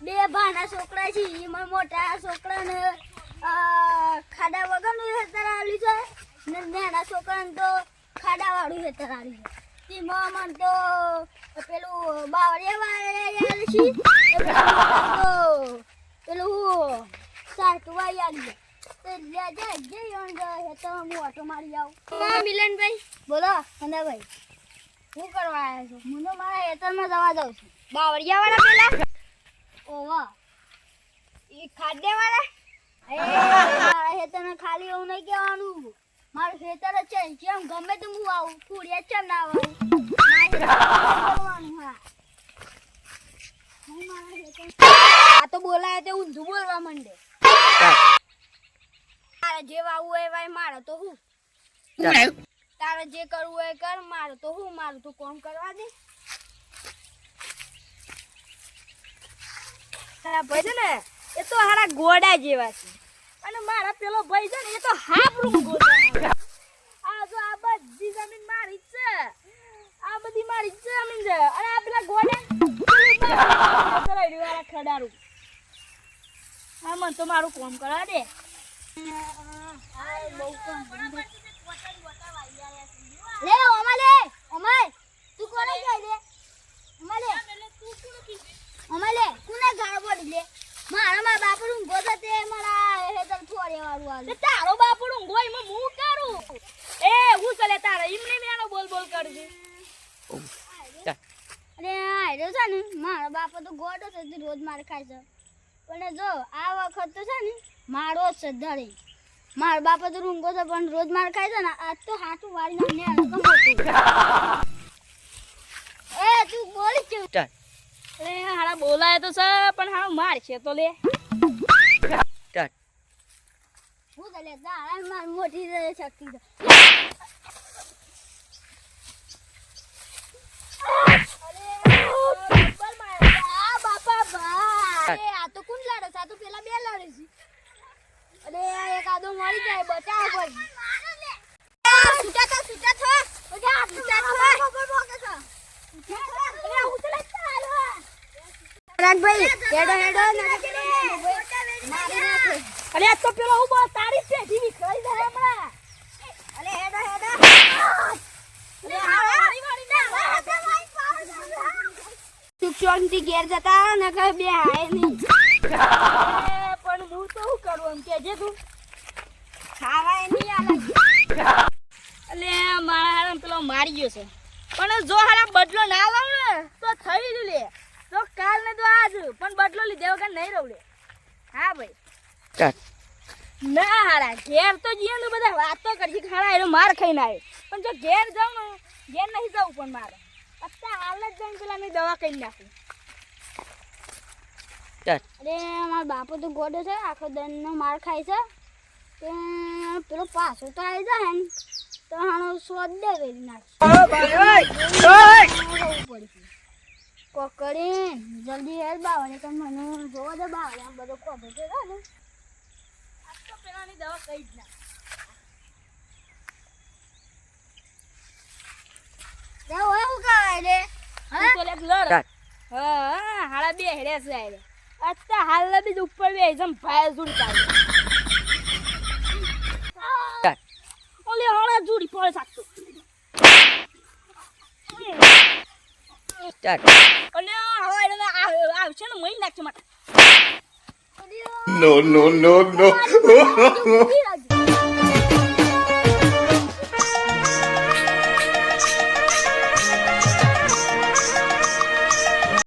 બે ભાના છોકરા છે એમાં મોટા છોકરાને ખાડા વગરનું હેતર આવેલું છે ને નાના છોકરાને તો ખાડા વાળું હેતર આવેલું છે. તેમાં મને તો પેલું બાવળિયા વાળે છે પેલું સાટવા આવી મિલનભાઈ બોલો ભાઈ શું કરવા આવ્યા છો? હું તો મારા હેતરમાં જવા જાઉં છું. બાવળિયા વાળા પેલા ઓવા એ ખાડે વાળા મારા હેતરમાં ખાલી એવું નહીં કહેવાનું. મારું ખેતર જ છે કેમ ગમે તો હું આવું ફૂડિયા છે ના આવું આ તો બોલાય તે ઊંધું બોલવા માંડે. તારે જે વાવું હોય વાય મારે તો હું તારે જે કરવું હોય કર મારે તો હું મારું તો કોમ કરવા દે. તારા ભાઈ છે ને એ તો હારા ગોડા જેવા છે અને મારા પેલો ભાઈ છે ને એ તો હાબરું ગોડા. આ જો આ બધી જમીન મારી જ છે આ બધી મારી જ જમીન છે અને આ પેલા ગોડા વાળા ખડારું હા મને તો મારું કોમ કરવા દે. લે ઓમાલે ઓમાય તું કોને કહે દે ઓમાલે ઓમાલે કોને ગાળ પડી લે મારા મા બાપડું ઊંઘો છે તે મારા હેતર થોડે વાળું આલે તારો બાપડું ઊંઘો એમાં હું કરું એ હું ચલે તારે એમને મેનો બોલ બોલ કરજે. અરે આયરો છે ને મારા બાપો તો ગોડો છે રોજ માર ખાય છે પણ જો આ વખત તો છે ને મારો જ છે ધડે મારા બાપા તો રૂંગો છે પણ રોજ માર ખાય છે ને આજ તો હાથું વાળી ને એ તું બોલી છું અરે હારા બોલાય તો છે પણ હારો માર છે તો લે હું તો લે દાડા માર મોટી શક્તિ છે. આ તો કોણ લાડે છે? આ તો પેલા બે લાડે છે. અરે એક આદો મળી જાય બચાવ પછી સુટા થા બધા સુટા થા ખબર બોકે છે અરે ઉતલે ચાલો રાગભાઈ હેડો હેડો મારી નાખે. અરે આ તો પેલો ઉભો તારી પેઢી વિખરાઈ જાય હમણાં. અરે હેડો હેડો અરે મારી મારી ના સુક્ષોનથી ઘેર જતા ને કઈ બે હાય નહીં પણ હું તો શું કરું એમ કેજે તું ખાવાય નહીં આલે એટલે મારા હારા પેલો મારી ગયો છે પણ જો હારા બદલો ના લાવ ને તો થઈ જ લે તો કાલ ને તો આજ પણ બદલો લીધે વગર નહીં રહું લે. હા ભાઈ ના હારા ઘેર તો જઈએ ને બધા વાતો કરશે ખાડા એનો માર ખાઈને આવ્યો પણ જો ઘેર જાઉં ને ઘેર નહીં જવું પણ મારે અત્યારે હાલ જ જઈને પેલા મેં દવા કરી નાખું. અરે મારા બાપુ તો ગોડો છે આખો દનનો માર ખાય છે તે પેલો પાછો તો આવી જાય ને તો હાણો સ્વાદ દે વેરી નાખે કોકડી જલ્દી હેર બાવળે તો મને જોવા દે બાવળે આમ બધો કોબો છે ને આ તો પેલાની દવા કઈ જ ના જાવ એવું કાય લે હા તો લે લડ હા હાડા બે હેરે છે આલે અત્તા હાલ બી ઉપર બે જમ ભાઈ જુડી ચાલે ઓલે હાડા જુડી પડે સાકતો સ્ટાર્ટ ઓલે હાડા એને આવશે ને મઈ નાખશે માટે No.